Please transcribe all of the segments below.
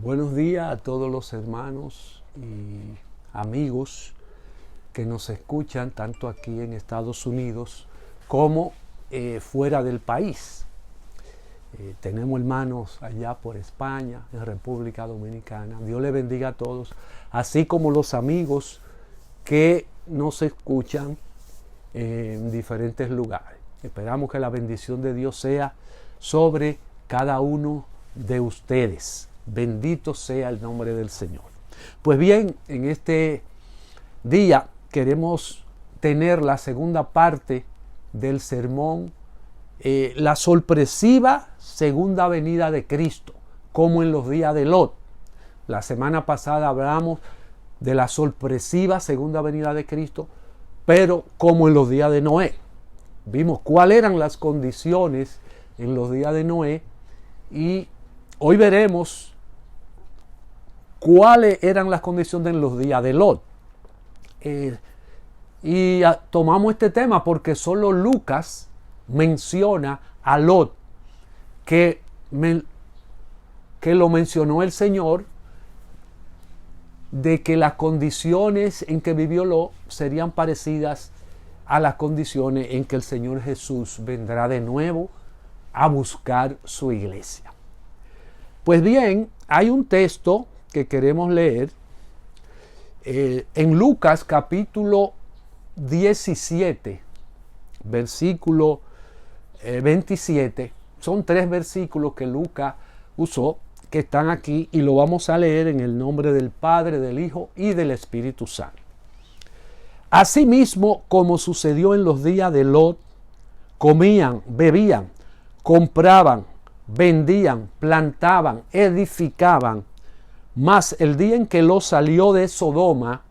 Buenos días a todos los hermanos y amigos que nos escuchan tanto aquí en Estados Unidos como fuera del país. Tenemos hermanos allá por España, en República Dominicana. Dios les bendiga a todos, así como los amigos que nos escuchan en diferentes lugares. Esperamos que la bendición de Dios sea sobre cada uno de ustedes. Bendito sea el nombre del Señor. Pues bien, en este día queremos tener la segunda parte del sermón, la sorpresiva segunda venida de Cristo, como en los días de Lot. La semana pasada hablamos de la sorpresiva segunda venida de Cristo, pero como en los días de Noé. Vimos cuáles eran las condiciones en los días de Noé y hoy veremos cuáles eran las condiciones en los días de Lot. Tomamos este tema porque solo Lucas menciona a Lot, que lo mencionó el Señor, de que las condiciones en que vivió Lot serían parecidas a las condiciones en que el Señor Jesús vendrá de nuevo a buscar su iglesia. Pues bien, hay un texto que queremos leer en Lucas capítulo 17, versículo 27. Son 3 versículos que Lucas usó, que están aquí, y lo vamos a leer en el nombre del Padre, del Hijo y del Espíritu Santo. Asimismo, como sucedió en los días de Lot, comían, bebían, compraban, vendían, plantaban, edificaban. Mas el día en que Lot salió de Sodoma,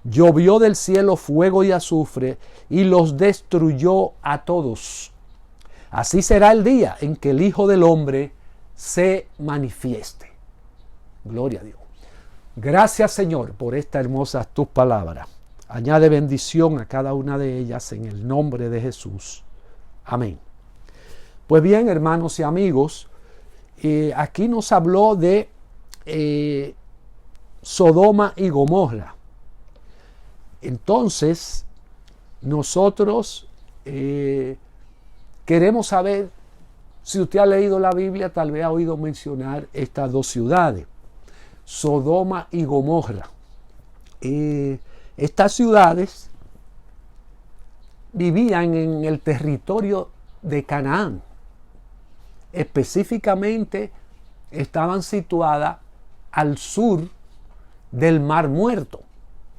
llovió del cielo fuego y azufre y los destruyó a todos. Así será el día en que el Hijo del Hombre se manifieste. Gloria a Dios. Gracias, Señor, por estas hermosas tus palabras. Añade bendición a cada una de ellas en el nombre de Jesús. Amén. Pues bien, hermanos y amigos, aquí nos habló de Sodoma y Gomorra. Entonces, nosotros queremos saber, si usted ha leído la Biblia, tal vez ha oído mencionar estas 2 ciudades, Sodoma y Gomorra. Estas ciudades vivían en el territorio de Canaán. Específicamente estaban situadas al sur del Mar Muerto,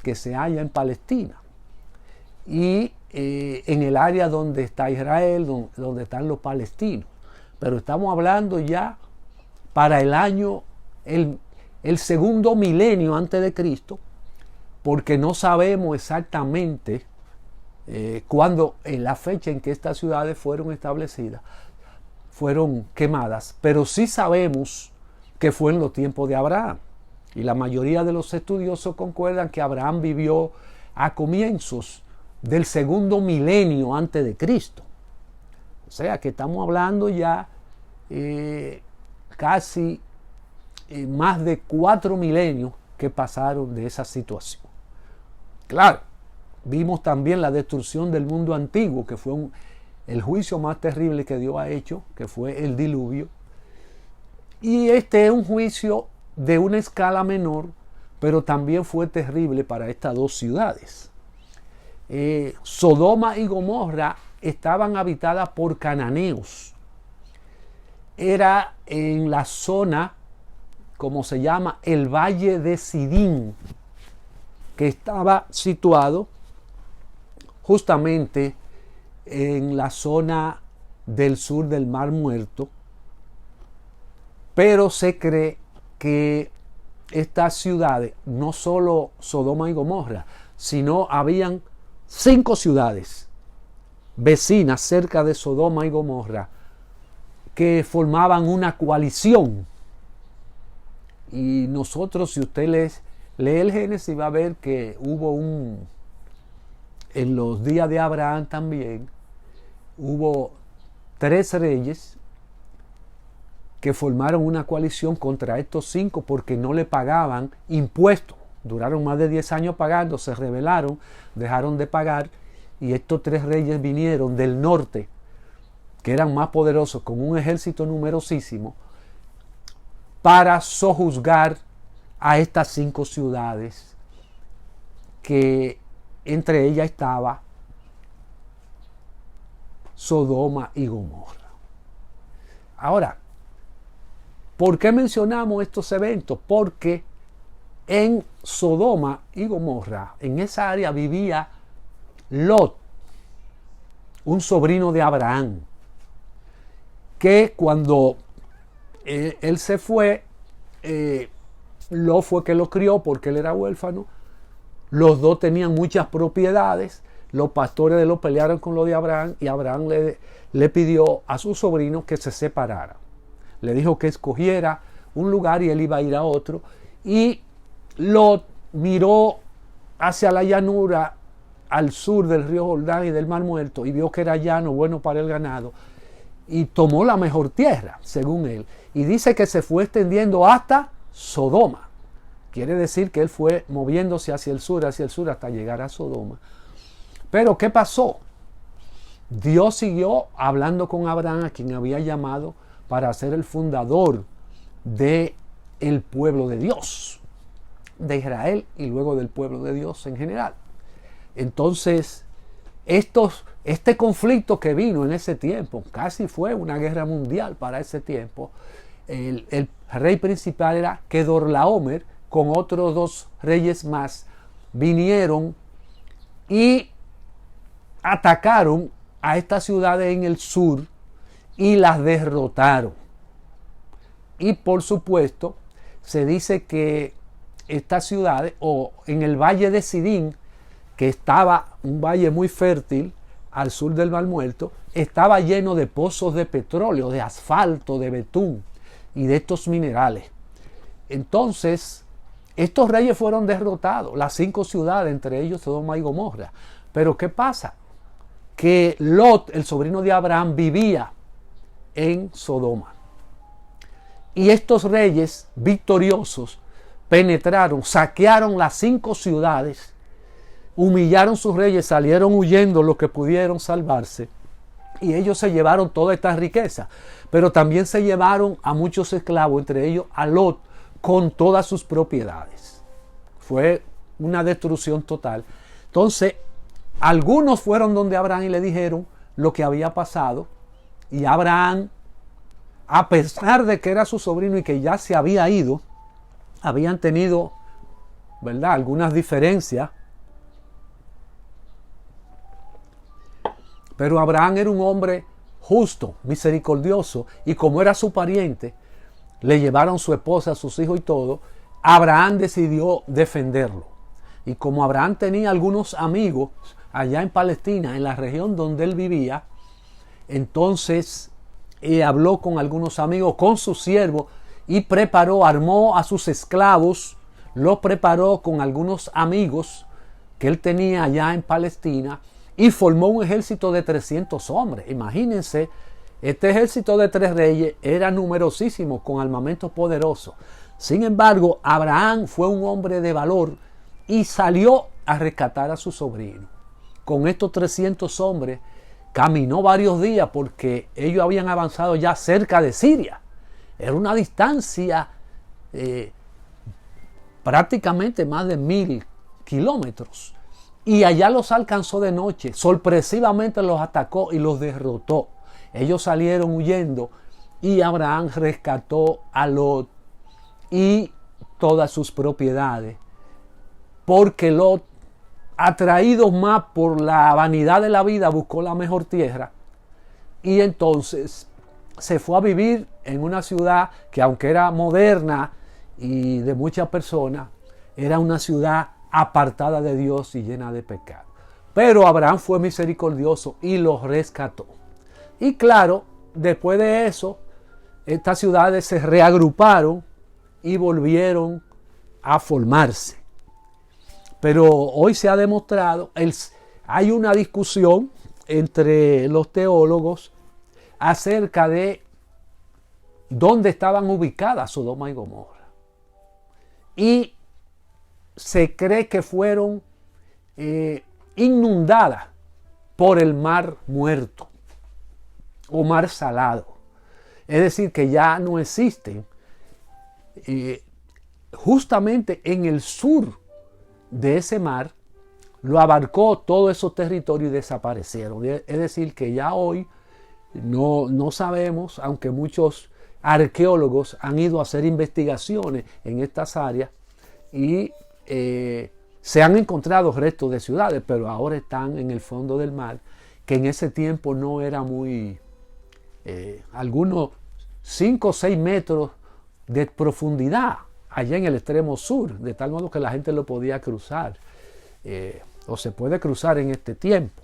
que se halla en Palestina, y en el área donde está Israel, donde están los palestinos. Pero estamos hablando ya para el año, el segundo milenio antes de Cristo, porque no sabemos exactamente cuándo, en la fecha en que estas ciudades fueron establecidas, fueron quemadas, pero sí sabemos que fue en los tiempos de Abraham. Y la mayoría de los estudiosos concuerdan que Abraham vivió a comienzos del segundo milenio antes de Cristo. O sea que estamos hablando ya casi más de 4 milenios que pasaron de esa situación. Claro, vimos también la destrucción del mundo antiguo, que fue el juicio más terrible que Dios ha hecho, que fue el diluvio. Y este es un juicio de una escala menor, pero también fue terrible para estas 2 ciudades. Sodoma y Gomorra estaban habitadas por cananeos. Era en la zona, como se llama, el Valle de Sidín, que estaba situado justamente en la zona del sur del Mar Muerto, pero se cree que estas ciudades, no solo Sodoma y Gomorra, sino habían 5 ciudades vecinas cerca de Sodoma y Gomorra que formaban una coalición. Y nosotros, si usted lee el Génesis, va a ver que hubo en los días de Abraham también, hubo 3 reyes que formaron una coalición contra estos 5 porque no le pagaban impuestos. Duraron más de 10 años pagando, se rebelaron, dejaron de pagar, y estos 3 reyes vinieron del norte, que eran más poderosos, con un ejército numerosísimo, para sojuzgar a estas 5 ciudades, que entre ellas estaba Sodoma y Gomorra. Ahora, ¿por qué mencionamos estos eventos? Porque en Sodoma y Gomorra, en esa área vivía Lot, un sobrino de Abraham, que cuando él se fue, Lot fue que lo crió porque él era huérfano. Los dos tenían muchas propiedades. Los pastores de Lot pelearon con los de Abraham, y Abraham le pidió a su sobrino que se separara. Le dijo que escogiera un lugar y él iba a ir a otro. Y Lot miró hacia la llanura al sur del río Jordán y del Mar Muerto y vio que era llano, bueno para el ganado, y tomó la mejor tierra, según él. Y dice que se fue extendiendo hasta Sodoma. Quiere decir que él fue moviéndose hacia el sur hasta llegar a Sodoma. Pero ¿qué pasó? Dios siguió hablando con Abraham, a quien había llamado para ser el fundador del pueblo de Dios, de Israel, y luego del pueblo de Dios en general. Entonces, este conflicto que vino en ese tiempo, casi fue una guerra mundial para ese tiempo. El rey principal era Kedorlaomer, con otros 2 reyes más, vinieron y atacaron a estas ciudades en el sur y las derrotaron. Y por supuesto, se dice que estas ciudades, o en el valle de Sidín, que estaba un valle muy fértil al sur del Mar Muerto, estaba lleno de pozos de petróleo, de asfalto, de betún y de estos minerales. Entonces, estos reyes fueron derrotados, las 5 ciudades, entre ellos Sodoma y Gomorra. Pero ¿qué pasa? Que Lot, el sobrino de Abraham, vivía en Sodoma. Y estos reyes victoriosos penetraron, saquearon las 5 ciudades, humillaron sus reyes, salieron huyendo los que pudieron salvarse, y ellos se llevaron toda esta riqueza. Pero también se llevaron a muchos esclavos, entre ellos a Lot, con todas sus propiedades. Fue una destrucción total. Entonces, algunos fueron donde Abraham y le dijeron lo que había pasado, y Abraham, a pesar de que era su sobrino y que ya se había ido, habían tenido, ¿verdad?, algunas diferencias. Pero Abraham era un hombre justo, misericordioso, y como era su pariente, le llevaron su esposa, sus hijos y todo. Abraham decidió defenderlo. Y como Abraham tenía algunos amigos allá en Palestina, en la región donde él vivía, entonces habló con algunos amigos, con su siervo, y armó a sus esclavos, los preparó con algunos amigos que él tenía allá en Palestina, y formó un ejército de 300 hombres. Imagínense, este ejército de 3 reyes era numerosísimo, con armamentos poderosos. Sin embargo, Abraham fue un hombre de valor y salió a rescatar a su sobrino. Con estos 300 hombres caminó varios días, porque ellos habían avanzado ya cerca de Siria. Era una distancia prácticamente más de 1000 kilómetros. Y allá los alcanzó de noche. Sorpresivamente los atacó y los derrotó. Ellos salieron huyendo, y Abraham rescató a Lot y todas sus propiedades, porque Lot, atraído más por la vanidad de la vida, buscó la mejor tierra, y entonces se fue a vivir en una ciudad que, aunque era moderna y de muchas personas, era una ciudad apartada de Dios y llena de pecado. Pero Abraham fue misericordioso y los rescató. Y claro, después de eso, estas ciudades se reagruparon y volvieron a formarse. Pero hoy se ha demostrado, hay una discusión entre los teólogos acerca de donde estaban ubicadas Sodoma y Gomorra. Y se cree que fueron inundadas por el mar muerto o mar salado. Es decir, que ya no existen. Justamente en el sur de ese mar lo abarcó todos esos territorios y desaparecieron. Es decir, que ya hoy no sabemos, aunque muchos arqueólogos han ido a hacer investigaciones en estas áreas y se han encontrado restos de ciudades, pero ahora están en el fondo del mar, que en ese tiempo no era muy, algunos 5 o 6 metros de profundidad allá en el extremo sur, de tal modo que la gente lo podía cruzar, o se puede cruzar en este tiempo.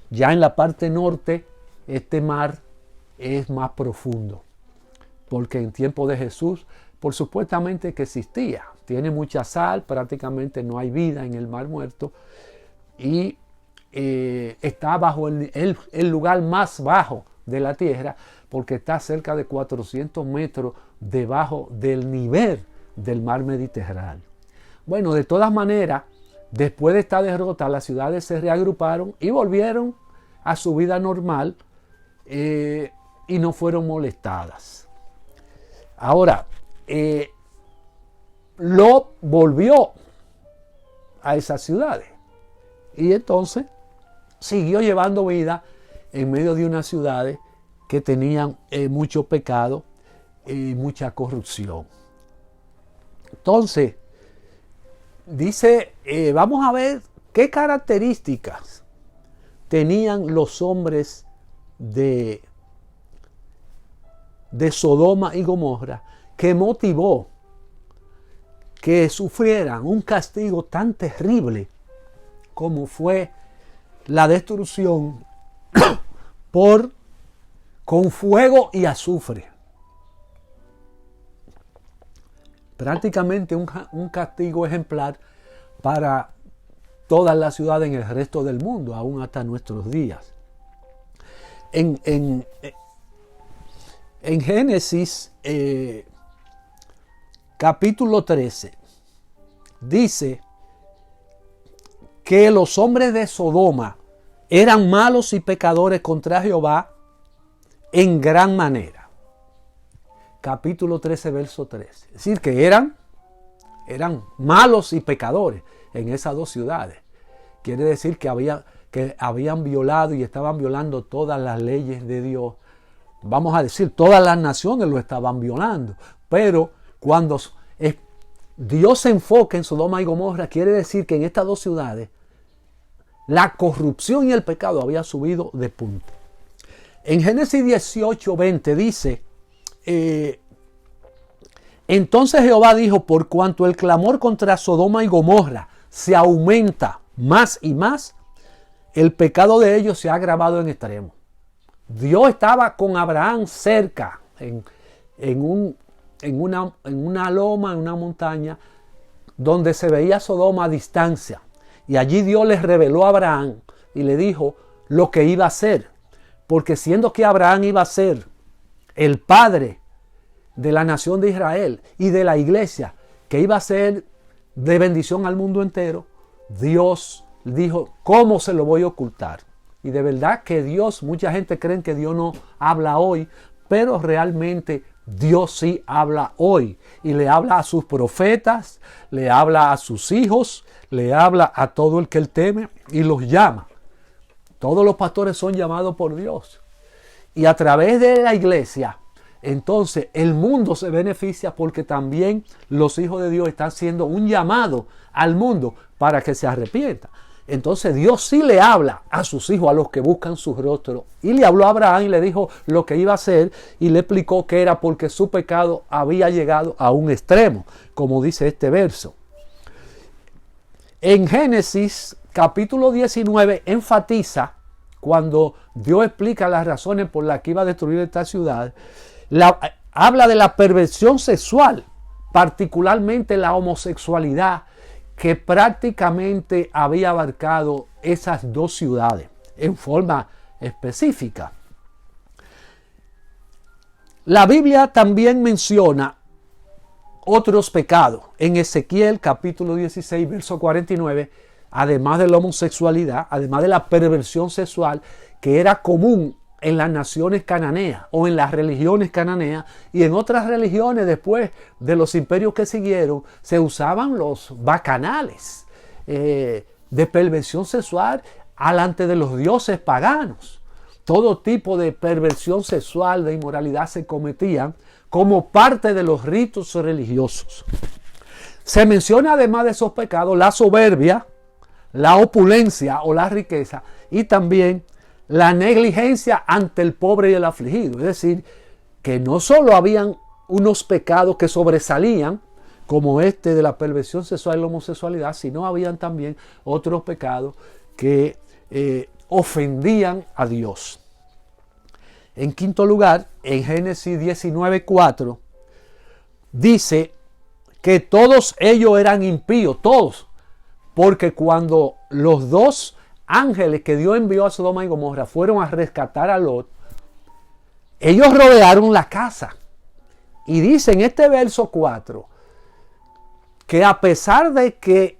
Ya en la parte norte, este mar es más profundo, porque en tiempo de Jesús, por supuestamente que existía, tiene mucha sal, prácticamente no hay vida en el mar muerto, y está bajo el lugar más bajo de la tierra, porque está cerca de 400 metros debajo del nivel del mar Mediterráneo. Bueno, de todas maneras, después de esta derrota, las ciudades se reagruparon y volvieron a su vida normal y no fueron molestadas. Ahora, Lot volvió a esas ciudades y entonces siguió llevando vida en medio de unas ciudades que tenían mucho pecado y mucha corrupción. Entonces, dice, vamos a ver qué características tenían los hombres de Sodoma y Gomorra que motivó que sufrieran un castigo tan terrible como fue la destrucción con fuego y azufre. Prácticamente un castigo ejemplar para todas las ciudades en el resto del mundo, aún hasta nuestros días. En Génesis capítulo 13 dice que los hombres de Sodoma eran malos y pecadores contra Jehová en gran manera. Capítulo 13, verso 13. Es decir, que eran malos y pecadores en esas dos ciudades. Quiere decir que habían violado y estaban violando todas las leyes de Dios. Vamos a decir, todas las naciones lo estaban violando. Pero cuando Dios se enfoca en Sodoma y Gomorra, quiere decir que en estas dos ciudades la corrupción y el pecado había subido de punto. En Génesis 18, 20 dice, entonces Jehová dijo, por cuanto el clamor contra Sodoma y Gomorra se aumenta más y más, el pecado de ellos se ha agravado en extremo. Dios estaba con Abraham cerca, en una loma, en una montaña, donde se veía Sodoma a distancia. Y allí Dios les reveló a Abraham y le dijo lo que iba a hacer. Porque siendo que Abraham iba a ser el padre de la nación de Israel y de la iglesia, que iba a ser de bendición al mundo entero, Dios dijo, ¿cómo se lo voy a ocultar? Y de verdad que Dios, mucha gente cree que Dios no habla hoy, pero realmente Dios sí habla hoy. Y le habla a sus profetas, le habla a sus hijos, le habla a todo el que él teme y los llama. Todos los pastores son llamados por Dios. Y a través de la iglesia, entonces el mundo se beneficia porque también los hijos de Dios están haciendo un llamado al mundo para que se arrepienta. Entonces Dios sí le habla a sus hijos, a los que buscan su rostro. Y le habló a Abraham y le dijo lo que iba a hacer y le explicó que era porque su pecado había llegado a un extremo, como dice este verso. En Génesis capítulo 19 enfatiza, cuando Dios explica las razones por las que iba a destruir esta ciudad, habla de la perversión sexual, particularmente la homosexualidad, que prácticamente había abarcado esas dos ciudades en forma específica. La Biblia también menciona otros pecados. En Ezequiel capítulo 16, verso 49, además de la homosexualidad, además de la perversión sexual que era común en las naciones cananeas o en las religiones cananeas, y en otras religiones después de los imperios que siguieron se usaban los bacanales de perversión sexual alante de los dioses paganos. Todo tipo de perversión sexual, de inmoralidad se cometían como parte de los ritos religiosos. Se menciona además de esos pecados la soberbia, la opulencia o la riqueza, y también la negligencia ante el pobre y el afligido. Es decir, que no solo habían unos pecados que sobresalían, como este de la perversión sexual y la homosexualidad, sino habían también otros pecados que ofendían a Dios. En quinto lugar, en Génesis 19:4, dice que todos ellos eran impíos, todos, porque cuando los dos ángeles que Dios envió a Sodoma y Gomorra fueron a rescatar a Lot, ellos rodearon la casa. Y dice en este verso 4 que a pesar de que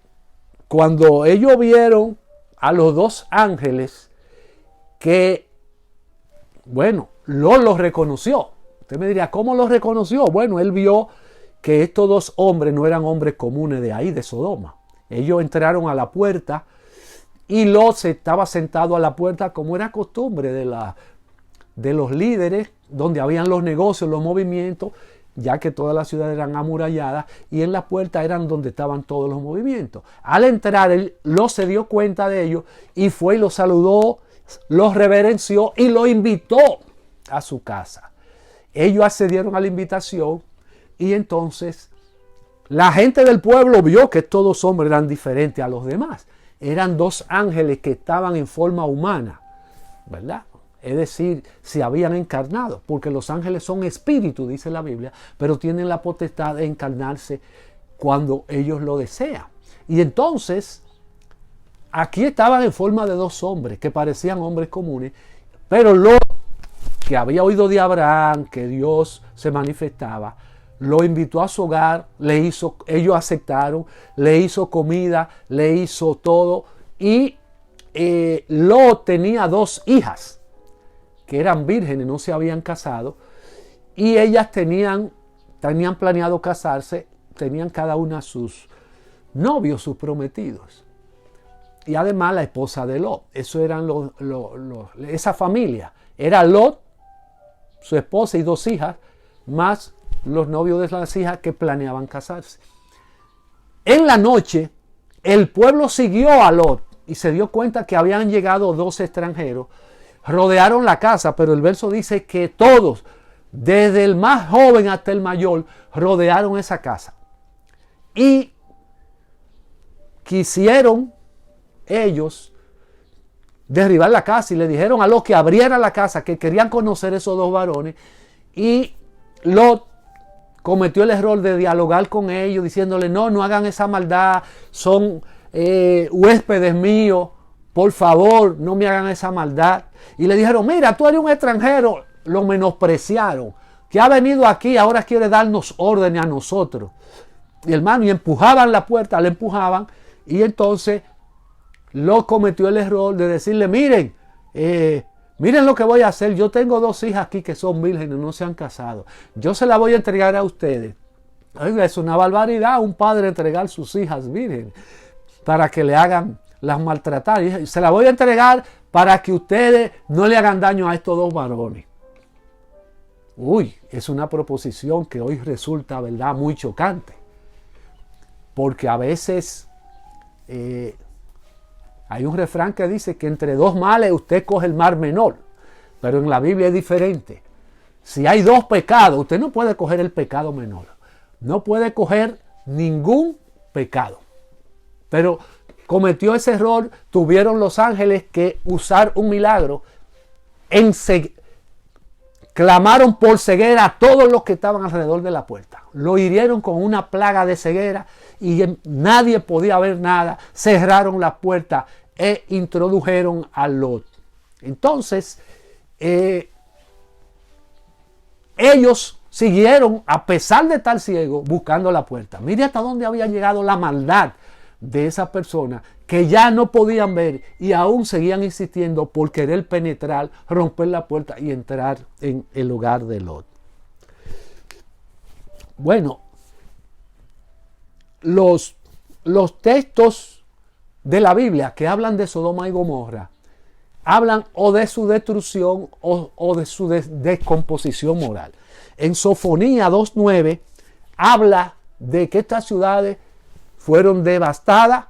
cuando ellos vieron a los dos ángeles, que, bueno, Lot los reconoció. Usted me diría, ¿cómo los reconoció? Bueno, él vio que estos dos hombres no eran hombres comunes de ahí, de Sodoma. Ellos entraron a la puerta y Lot estaba sentado a la puerta como era costumbre de los líderes, donde habían los negocios, los movimientos, ya que todas las ciudades eran amuralladas, y en la puerta eran donde estaban todos los movimientos. Al entrar, Lot se dio cuenta de ellos y fue y los saludó, los reverenció y lo invitó a su casa. Ellos accedieron a la invitación y entonces la gente del pueblo vio que estos dos hombres eran diferentes a los demás. Eran dos ángeles que estaban en forma humana, ¿verdad? Es decir, se habían encarnado, porque los ángeles son espíritus, dice la Biblia, pero tienen la potestad de encarnarse cuando ellos lo desean. Y entonces, aquí estaban en forma de dos hombres que parecían hombres comunes, pero Lot, que había oído de Abraham que Dios se manifestaba, lo invitó a su hogar, ellos aceptaron, le hizo comida, le hizo todo, y Lot tenía dos hijas que eran vírgenes, no se habían casado, y ellas tenían planeado casarse, tenían cada una sus novios, sus prometidos, y además la esposa de Lot. Eso eran esa familia, era Lot, su esposa y dos hijas, más los novios de las hijas que planeaban casarse. En la noche, el pueblo siguió a Lot y se dio cuenta que habían llegado dos extranjeros, rodearon la casa, pero el verso dice que todos, desde el más joven hasta el mayor, rodearon esa casa. Y quisieron ellos derribar la casa y le dijeron a Lot que abriera la casa, que querían conocer esos dos varones, y Lot cometió el error de dialogar con ellos diciéndole, no hagan esa maldad, son huéspedes míos, por favor, no me hagan esa maldad. Y le dijeron, mira, tú eres un extranjero. Lo menospreciaron, que ha venido aquí, ahora quiere darnos órdenes a nosotros. Y hermano, y empujaban la puerta, le empujaban, y entonces Lot cometió el error de decirle, miren lo que voy a hacer, yo tengo dos hijas aquí que son vírgenes, no se han casado, yo se las voy a entregar a ustedes. Oiga, es una barbaridad un padre entregar sus hijas vírgenes para que le hagan las maltratar, y se las voy a entregar para que ustedes no le hagan daño a estos dos varones. Uy, es una proposición que hoy resulta, ¿verdad?, muy chocante, porque a veces hay un refrán que dice que entre dos males usted coge el mal menor, pero en la Biblia es diferente. Si hay dos pecados, usted no puede coger el pecado menor, no puede coger ningún pecado. Pero cometió ese error, tuvieron los ángeles que usar un milagro, clamaron por ceguera a todos los que estaban alrededor de la puerta. Lo hirieron con una plaga de ceguera y nadie podía ver nada. Cerraron la puerta e introdujeron a Lot. Entonces, ellos siguieron, a pesar de estar ciegos, buscando la puerta. Mire hasta dónde había llegado la maldad de esas personas, que ya no podían ver y aún seguían insistiendo por querer penetrar, romper la puerta y entrar en el hogar de Lot. Bueno, los textos de la Biblia que hablan de Sodoma y Gomorra hablan o de su destrucción o de su descomposición moral. En Sofonía 2:9 habla de que estas ciudades fueron devastadas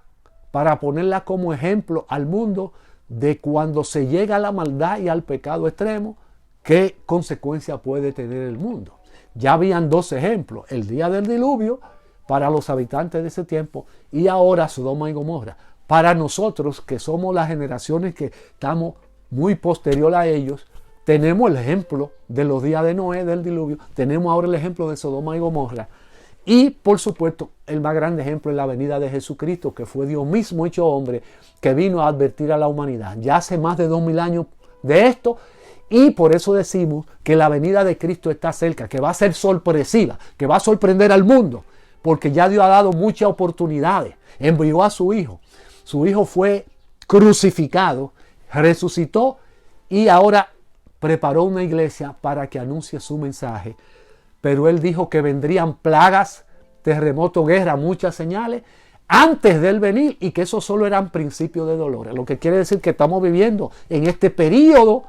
para ponerla como ejemplo al mundo de cuando se llega a la maldad y al pecado extremo, qué consecuencia puede tener el mundo. Ya habían dos ejemplos, el día del diluvio para los habitantes de ese tiempo y ahora Sodoma y Gomorra. Para nosotros, que somos las generaciones que estamos muy posterior a ellos, tenemos el ejemplo de los días de Noé, del diluvio, tenemos ahora el ejemplo de Sodoma y Gomorra. Y, por supuesto, el más grande ejemplo es la venida de Jesucristo, que fue Dios mismo hecho hombre, que vino a advertir a la humanidad. Ya hace más de 2000 años de esto, y por eso decimos que la venida de Cristo está cerca, que va a ser sorpresiva, que va a sorprender al mundo, porque ya Dios ha dado muchas oportunidades. Envió a su Hijo. Su Hijo fue crucificado, resucitó y ahora preparó una iglesia para que anuncie su mensaje. Pero Él dijo que vendrían plagas, terremotos, guerra, muchas señales antes de Él venir y que eso solo eran principios de dolores. Lo que quiere decir que estamos viviendo en este periodo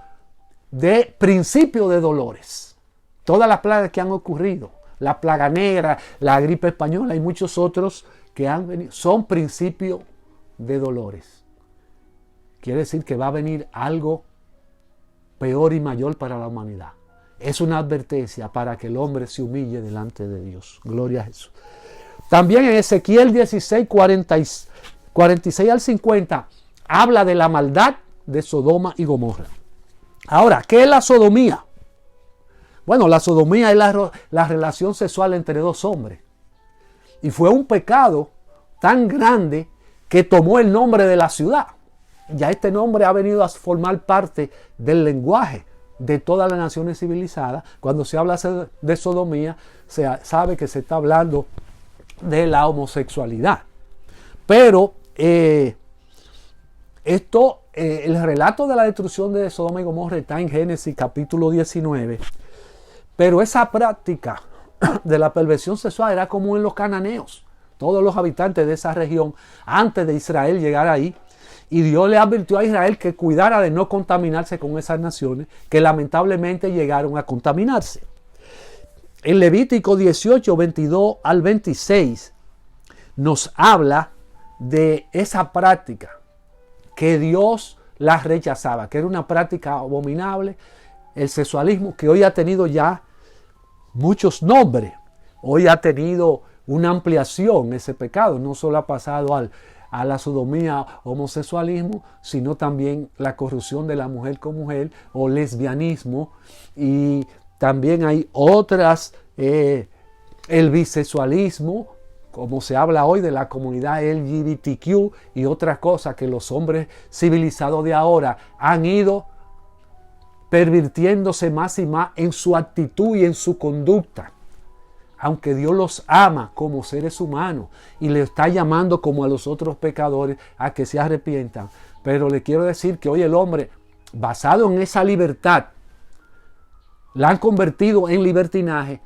de principio de dolores. Todas las plagas que han ocurrido, la plaga negra, la gripe española y muchos otros que han venido, son principios de dolores. Quiere decir que va a venir algo peor y mayor para la humanidad. Es una advertencia para que el hombre se humille delante de Dios. Gloria a Jesús. También en Ezequiel 16, 46 al 50, habla de la maldad de Sodoma y Gomorra. Ahora, ¿qué es la sodomía? Bueno, la sodomía es la relación sexual entre dos hombres. Y fue un pecado tan grande que tomó el nombre de la ciudad. Ya este nombre ha venido a formar parte del lenguaje de todas las naciones civilizadas. Cuando se habla de sodomía, se sabe que se está hablando de la homosexualidad. Pero el relato de la destrucción de Sodoma y Gomorra está en Génesis capítulo 19. Pero esa práctica de la perversión sexual era común en los cananeos. Todos los habitantes de esa región, antes de Israel llegar ahí, y Dios le advirtió a Israel que cuidara de no contaminarse con esas naciones que lamentablemente llegaron a contaminarse. En Levítico 18, 22 al 26 nos habla de esa práctica que Dios la rechazaba, que era una práctica abominable, el sexualismo, que hoy ha tenido ya muchos nombres. Hoy ha tenido una ampliación ese pecado, no solo ha pasado a la sodomía, homosexualismo, sino también la corrupción de la mujer con mujer o lesbianismo, y también hay otras, el bisexualismo, como se habla hoy de la comunidad LGBTQ y otras cosas que los hombres civilizados de ahora han ido pervirtiéndose más y más en su actitud y en su conducta. Aunque Dios los ama como seres humanos y le está llamando como a los otros pecadores a que se arrepientan. Pero le quiero decir que hoy el hombre, basado en esa libertad, la han convertido en libertinaje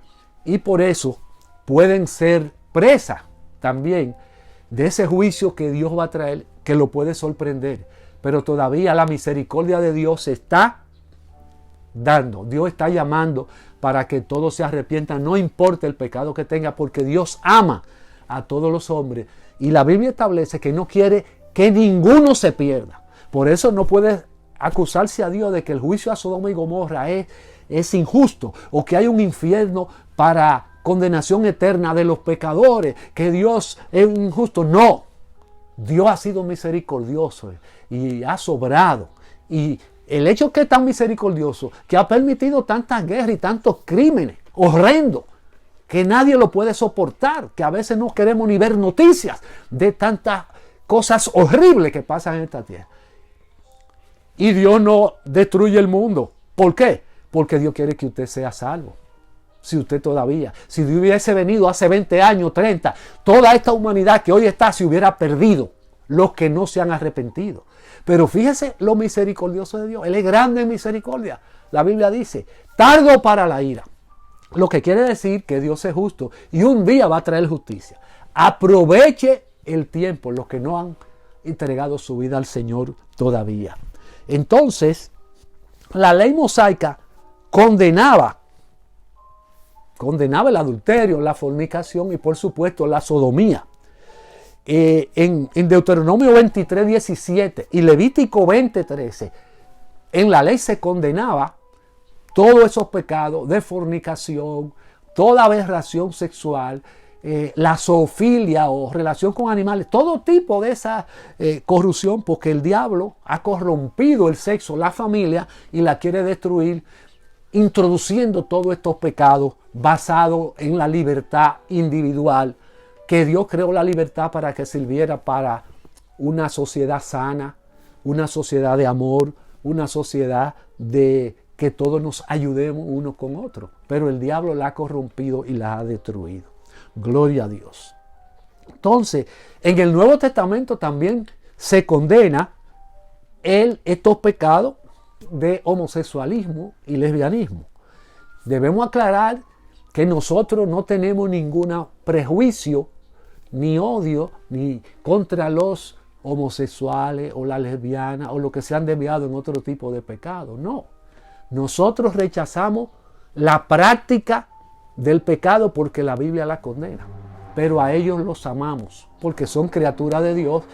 y por eso pueden ser presa también de ese juicio que Dios va a traer, que lo puede sorprender. Pero todavía la misericordia de Dios se está dando. Dios está llamando para que todos se arrepientan, no importa el pecado que tenga, porque Dios ama a todos los hombres. Y la Biblia establece que no quiere que ninguno se pierda. Por eso no puede acusarse a Dios de que el juicio a Sodoma y Gomorra es injusto, o que hay un infierno para condenación eterna de los pecadores, que Dios es injusto. No, Dios ha sido misericordioso y ha sobrado. Y el hecho que es tan misericordioso, que ha permitido tantas guerras y tantos crímenes horrendos, que nadie lo puede soportar, que a veces no queremos ni ver noticias de tantas cosas horribles que pasan en esta tierra. Y Dios no destruye el mundo. ¿Por qué? Porque Dios quiere que usted sea salvo. si usted todavía, si Dios hubiese venido hace 20 años, 30, toda esta humanidad que hoy está se hubiera perdido, los que no se han arrepentido. Pero fíjese lo misericordioso de Dios. Él es grande en misericordia. La Biblia dice, tardo para la ira. Lo que quiere decir que Dios es justo y un día va a traer justicia. Aproveche el tiempo, los que no han entregado su vida al Señor todavía. Entonces, la ley mosaica condenaba el adulterio, la fornicación y por supuesto la sodomía. En Deuteronomio 23, 17 y Levítico 20, 13, en la ley se condenaba todos esos pecados de fornicación, toda aberración sexual, la zoofilia o relación con animales, todo tipo de esa corrupción, porque el diablo ha corrompido el sexo, la familia, y la quiere destruir, introduciendo todos estos pecados basados en la libertad individual, que Dios creó la libertad para que sirviera para una sociedad sana, una sociedad de amor, una sociedad de que todos nos ayudemos unos con otros. Pero el diablo la ha corrompido y la ha destruido. Gloria a Dios. Entonces, en el Nuevo Testamento también se condena estos pecados de homosexualismo y lesbianismo. Debemos aclarar que nosotros no tenemos ningún prejuicio ni odio ni contra los homosexuales o las lesbianas o los que se han desviado en otro tipo de pecado. No. Nosotros rechazamos la práctica del pecado porque la Biblia la condena. Pero a ellos los amamos porque son criaturas de Dios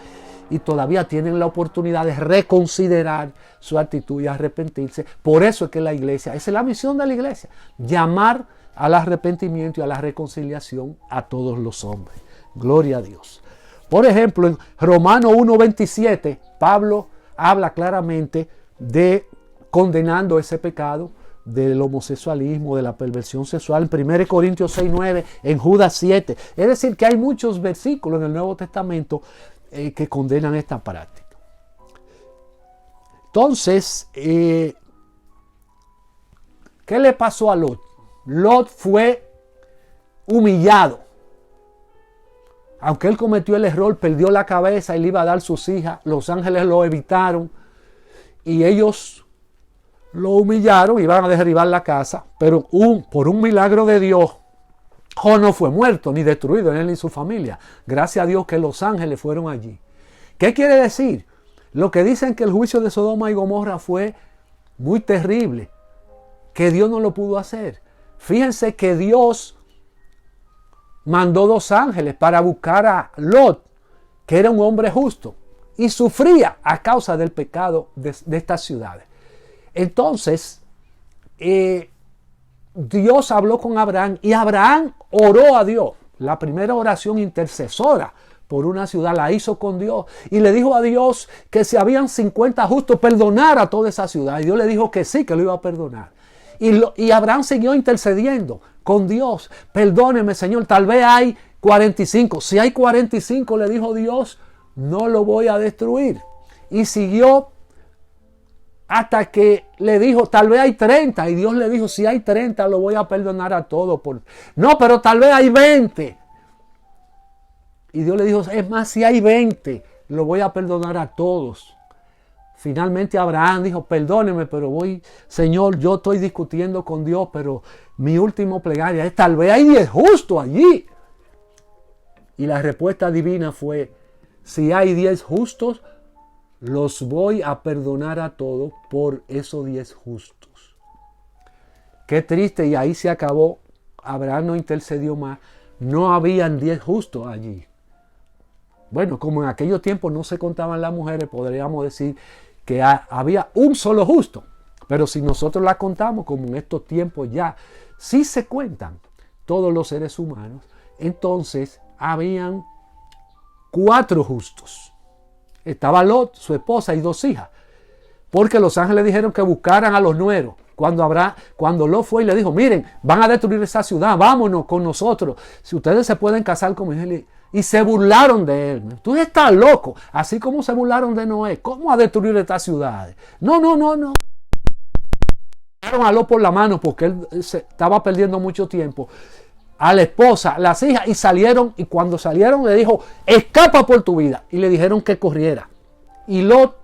y todavía tienen la oportunidad de reconsiderar su actitud y arrepentirse. Por eso es que la iglesia, esa es la misión de la iglesia, llamar al arrepentimiento y a la reconciliación a todos los hombres. Gloria a Dios. Por ejemplo, en Romanos 1:27, Pablo habla claramente de condenando ese pecado del homosexualismo, de la perversión sexual, en 1 Corintios 6:9, en Judas 7. Es decir, que hay muchos versículos en el Nuevo Testamento que condenan esta práctica. Entonces, ¿qué le pasó a Lot? Lot fue humillado. Aunque él cometió el error, perdió la cabeza y le iba a dar sus hijas. Los ángeles lo evitaron y ellos lo humillaron, iban a derribar la casa. Pero por un milagro de Dios, Job no fue muerto ni destruido, él ni su familia. Gracias a Dios que los ángeles fueron allí. ¿Qué quiere decir? Lo que dicen que el juicio de Sodoma y Gomorra fue muy terrible, que Dios no lo pudo hacer. Fíjense que Dios mandó 2 ángeles para buscar a Lot, que era un hombre justo, y sufría a causa del pecado de estas ciudades. Entonces, Dios habló con Abraham y Abraham oró a Dios. La primera oración intercesora por una ciudad la hizo con Dios y le dijo a Dios que si habían 50 justos, perdonara a toda esa ciudad. Y Dios le dijo que sí, que lo iba a perdonar. Y Abraham siguió intercediendo con Dios. Perdóneme, Señor, tal vez hay 45. Si hay 45, le dijo Dios, no lo voy a destruir. Y siguió hasta que le dijo, tal vez hay 30. Y Dios le dijo, si hay 30, lo voy a perdonar a todos. No, pero tal vez hay 20. Y Dios le dijo, es más, si hay 20, lo voy a perdonar a todos. Finalmente Abraham dijo, perdóneme, pero Señor, yo estoy discutiendo con Dios, pero mi último plegaria es, tal vez hay 10 justos allí. Y la respuesta divina fue, si hay 10 justos, los voy a perdonar a todos por esos 10 justos. Qué triste, y ahí se acabó. Abraham no intercedió más. No habían 10 justos allí. Bueno, como en aquellos tiempos no se contaban las mujeres, podríamos decir que había un solo justo. Pero si nosotros la contamos, como en estos tiempos ya sí se cuentan todos los seres humanos, entonces habían 4 justos. Estaba Lot, su esposa y 2 hijas. Porque los ángeles dijeron que buscaran a los nueros. Cuando Lot fue y le dijo, miren, van a destruir esa ciudad, vámonos con nosotros. Si ustedes se pueden casar con él. Y se burlaron de él. Tú estás loco. Así como se burlaron de Noé. ¿Cómo a destruir estas ciudades? No. a Lot por la mano porque él se estaba perdiendo mucho tiempo, a la esposa, las hijas, y salieron, y cuando salieron le dijo, escapa por tu vida, y le dijeron que corriera. Y Lot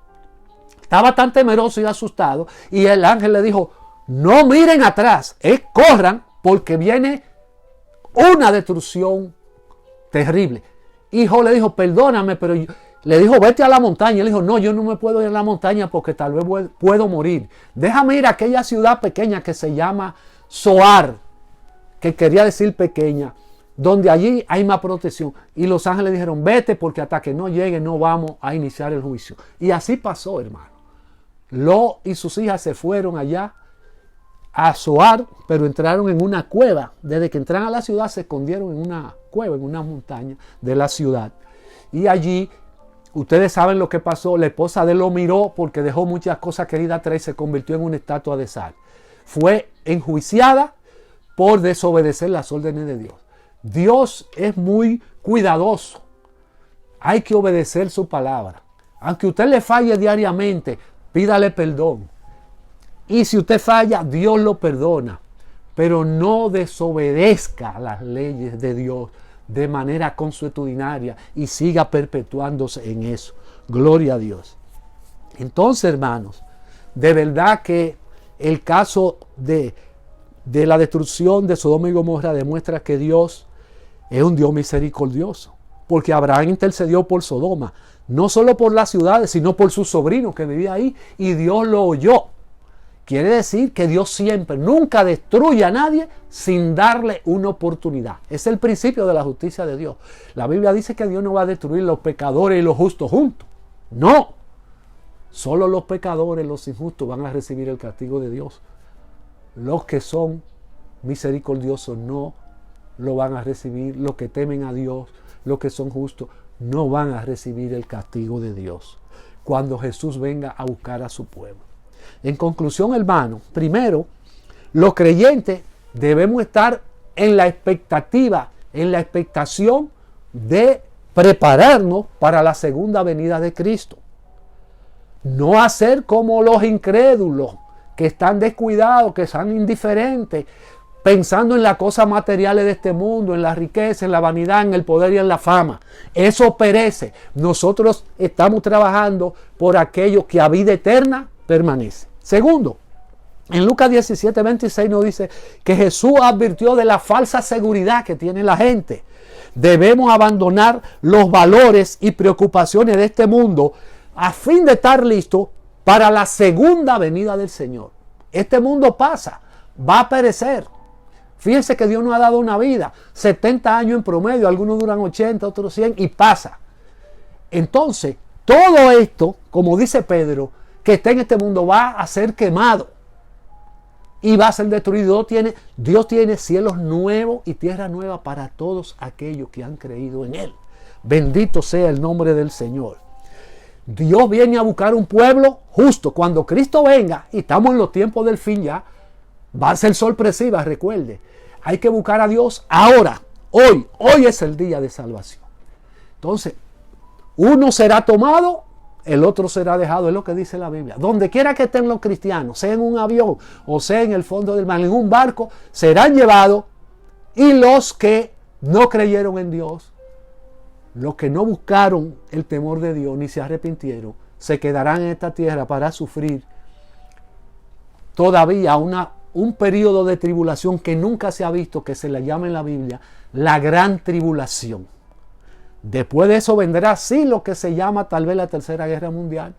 estaba tan temeroso y asustado, y el ángel le dijo, no miren atrás, corran, porque viene una destrucción terrible. Hijo le dijo, perdóname, pero le dijo, vete a la montaña. Él dijo, no, yo no me puedo ir a la montaña porque tal vez puedo morir. Déjame ir a aquella ciudad pequeña que se llama Zoar, que quería decir pequeña, donde allí hay más protección. Y los ángeles dijeron, vete porque hasta que no llegue no vamos a iniciar el juicio. Y así pasó, hermano. Lot y sus hijas se fueron allá a Zoar, pero entraron en una cueva. Desde que entraron a la ciudad se escondieron en una cueva, en una montaña de la ciudad. Y allí, ustedes saben lo que pasó. La esposa de él lo miró porque dejó muchas cosas queridas atrás y se convirtió en una estatua de sal. Fue enjuiciada por desobedecer las órdenes de Dios. Dios es muy cuidadoso. Hay que obedecer su palabra. Aunque usted le falle diariamente, pídale perdón. Y si usted falla, Dios lo perdona. Pero no desobedezca las leyes de Dios de manera consuetudinaria y siga perpetuándose en eso. Gloria a Dios. Entonces, hermanos, de verdad que el caso de la destrucción de Sodoma y Gomorra demuestra que Dios es un Dios misericordioso. Porque Abraham intercedió por Sodoma, no solo por las ciudades, sino por su sobrino que vivía ahí, y Dios lo oyó. Quiere decir que Dios siempre, nunca destruye a nadie sin darle una oportunidad. Es el principio de la justicia de Dios. La Biblia dice que Dios no va a destruir los pecadores y los justos juntos. No. Solo los pecadores, los injustos van a recibir el castigo de Dios. Los que son misericordiosos no lo van a recibir. Los que temen a Dios, los que son justos, no van a recibir el castigo de Dios cuando Jesús venga a buscar a su pueblo. En conclusión, hermano, primero, los creyentes debemos estar en la expectativa, en la expectación de prepararnos para la segunda venida de Cristo. No hacer como los incrédulos que están descuidados, que están indiferentes, pensando en las cosas materiales de este mundo, en la riqueza, en la vanidad, en el poder y en la fama. Eso perece. Nosotros estamos trabajando por aquello que a vida eterna permanece. Segundo, en Lucas 17:26 nos dice que Jesús advirtió de la falsa seguridad que tiene la gente. Debemos abandonar los valores y preocupaciones de este mundo a fin de estar listos para la segunda venida del Señor. Este mundo pasa, va a perecer. Fíjense que Dios nos ha dado una vida, 70 años en promedio, algunos duran 80, otros 100 y pasa. Entonces, todo esto, como dice Pedro, que está en este mundo va a ser quemado y va a ser destruido. Dios tiene cielos nuevos y tierra nueva para todos aquellos que han creído en Él. Bendito sea el nombre del Señor. Dios viene a buscar un pueblo justo. Cuando Cristo venga, y estamos en los tiempos del fin ya, va a ser sorpresiva, recuerde. Hay que buscar a Dios ahora, hoy es el día de salvación. Entonces, uno será tomado, el otro será dejado, es lo que dice la Biblia. Donde quiera que estén los cristianos, sea en un avión o sea en el fondo del mar, en un barco, serán llevados, y los que no creyeron en Dios, los que no buscaron el temor de Dios ni se arrepintieron, se quedarán en esta tierra para sufrir todavía un periodo de tribulación que nunca se ha visto, que se le llama en la Biblia la gran tribulación. Después de eso vendrá sí lo que se llama tal vez la tercera guerra mundial,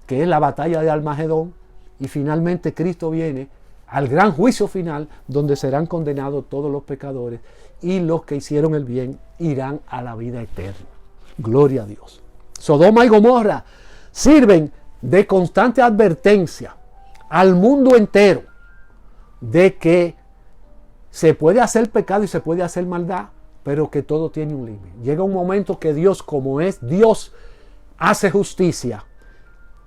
que es la batalla de Armagedón, y finalmente Cristo viene al gran juicio final, donde serán condenados todos los pecadores, y los que hicieron el bien irán a la vida eterna. Gloria a Dios. Sodoma y Gomorra sirven de constante advertencia al mundo entero de que se puede hacer pecado y se puede hacer maldad, pero que todo tiene un límite. Llega un momento que Dios, como es Dios, hace justicia,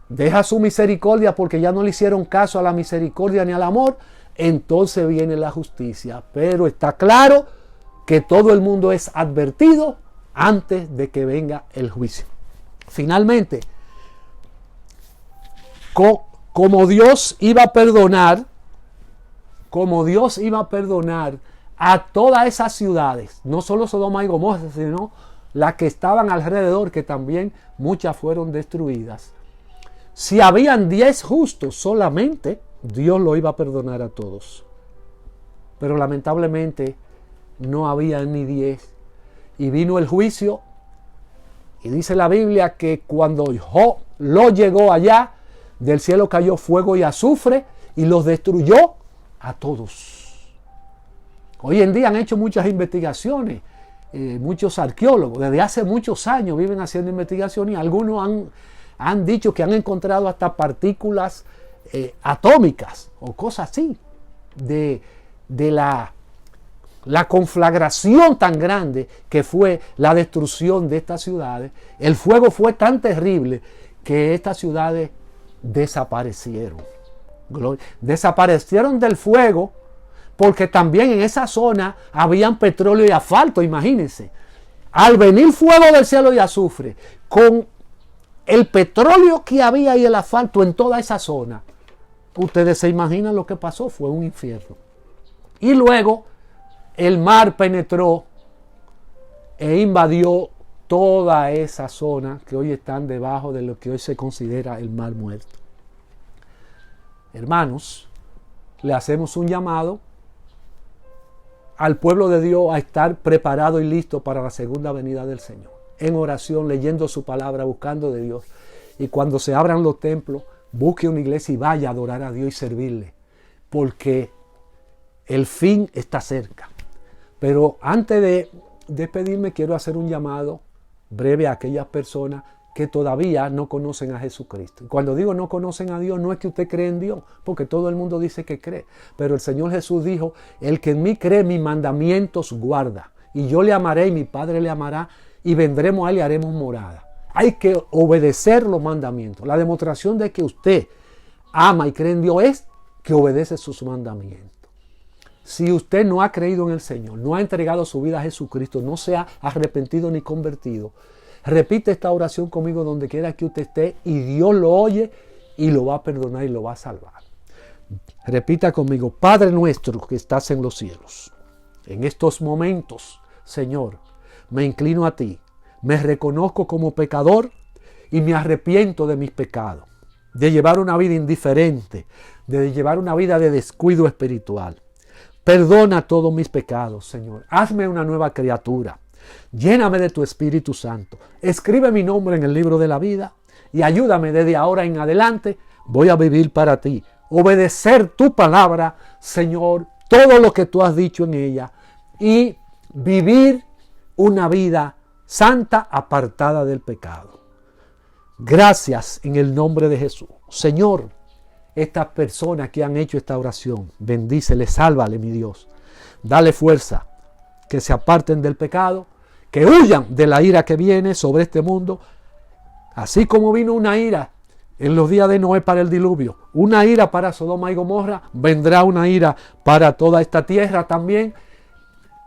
deja su misericordia porque ya no le hicieron caso a la misericordia ni al amor. Entonces viene la justicia, pero está claro que todo el mundo es advertido antes de que venga el juicio. Finalmente, como Dios iba a perdonar como Dios iba a perdonar a todas esas ciudades, no solo Sodoma y Gomorra, sino las que estaban alrededor, que también muchas fueron destruidas. Si habían 10 justos solamente, Dios lo iba a perdonar a todos. Pero lamentablemente no había ni 10. Y vino el juicio. Y dice la Biblia que cuando Lot llegó allá, del cielo cayó fuego y azufre y los destruyó a todos. Hoy en día han hecho muchas investigaciones. Muchos arqueólogos desde hace muchos años viven haciendo investigaciones y algunos han dicho que han encontrado hasta partículas atómicas o cosas así de la conflagración tan grande que fue la destrucción de estas ciudades. El fuego fue tan terrible que estas ciudades desaparecieron. Desaparecieron del fuego porque también en esa zona habían petróleo y asfalto, imagínense. Al venir fuego del cielo y azufre, con el petróleo que había y el asfalto en toda esa zona, ustedes se imaginan lo que pasó, fue un infierno. Y luego el mar penetró e invadió toda esa zona que hoy están debajo de lo que hoy se considera el mar muerto. Hermanos, le hacemos un llamado al pueblo de Dios a estar preparado y listo para la segunda venida del Señor. En oración, leyendo su palabra, buscando de Dios. Y cuando se abran los templos, busque una iglesia y vaya a adorar a Dios y servirle. Porque el fin está cerca. Pero antes de despedirme, quiero hacer un llamado breve a aquellas personas que todavía no conocen a Jesucristo. Cuando digo no conocen a Dios, no es que usted cree en Dios, porque todo el mundo dice que cree. Pero el Señor Jesús dijo, el que en mí cree, mis mandamientos guarda. Y yo le amaré y mi Padre le amará y vendremos a él y haremos morada. Hay que obedecer los mandamientos. La demostración de que usted ama y cree en Dios es que obedece sus mandamientos. Si usted no ha creído en el Señor, no ha entregado su vida a Jesucristo, no se ha arrepentido ni convertido, repite esta oración conmigo donde quiera que usted esté y Dios lo oye y lo va a perdonar y lo va a salvar. Repita conmigo: Padre nuestro que estás en los cielos, en estos momentos, Señor, me inclino a ti, me reconozco como pecador y me arrepiento de mis pecados, de llevar una vida indiferente, de llevar una vida de descuido espiritual. Perdona todos mis pecados, Señor. Hazme una nueva criatura. Lléname de tu Espíritu Santo. Escribe mi nombre en el libro de la vida y ayúdame desde ahora en adelante. Voy a vivir para ti. Obedecer tu palabra, Señor, todo lo que tú has dicho en ella y vivir una vida santa apartada del pecado. Gracias en el nombre de Jesús. Señor, estas personas que han hecho esta oración, bendícele, sálvale, mi Dios. Dale fuerza, que se aparten del pecado, que huyan de la ira que viene sobre este mundo. Así como vino una ira en los días de Noé para el diluvio, una ira para Sodoma y Gomorra, vendrá una ira para toda esta tierra también.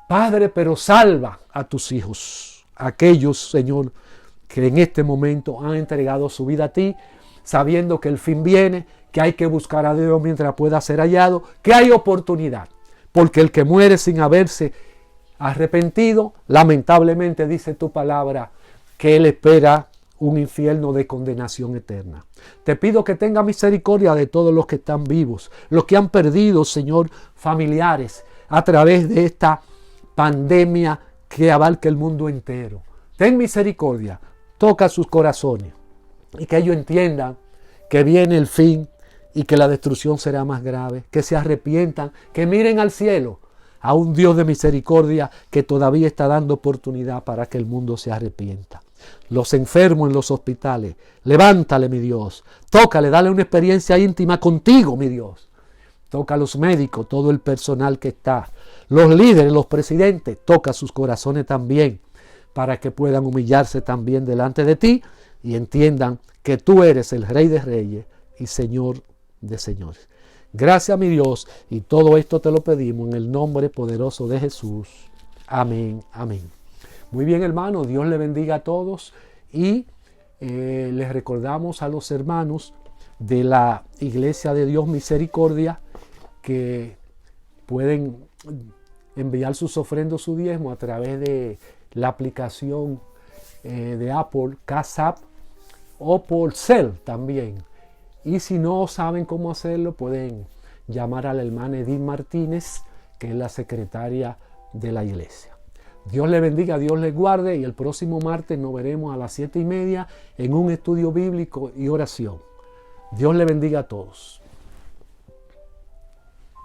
Padre, pero salva a tus hijos, aquellos, Señor, que en este momento han entregado su vida a ti, sabiendo que el fin viene, que hay que buscar a Dios mientras pueda ser hallado, que hay oportunidad, porque el que muere sin haberse arrepentido, lamentablemente dice tu palabra, que él espera un infierno de condenación eterna. Te pido que tenga misericordia de todos los que están vivos, los que han perdido, Señor, familiares a través de esta pandemia que abarca el mundo entero. Ten misericordia, toca sus corazones y que ellos entiendan que viene el fin y que la destrucción será más grave, que se arrepientan, que miren al cielo, a un Dios de misericordia que todavía está dando oportunidad para que el mundo se arrepienta. Los enfermos en los hospitales, levántale, mi Dios, tócale, dale una experiencia íntima contigo, mi Dios. Toca a los médicos, todo el personal que está, los líderes, los presidentes, toca sus corazones también, para que puedan humillarse también delante de ti y entiendan que tú eres el Rey de Reyes y Señor de señores. Gracias, mi Dios, y todo esto te lo pedimos en el nombre poderoso de Jesús. Amén, amén. Muy bien, hermano, Dios le bendiga a todos y les recordamos a los hermanos de la Iglesia de Dios Misericordia que pueden enviar sus ofrendas, su diezmo a través de la aplicación de Apple, Cash App, o por Zelle también. Y si no saben cómo hacerlo, pueden llamar a la hermana Edith Martínez, que es la secretaria de la iglesia. Dios le bendiga, Dios le guarde, y el próximo martes nos veremos a las 7:30 en un estudio bíblico y oración. Dios le bendiga a todos.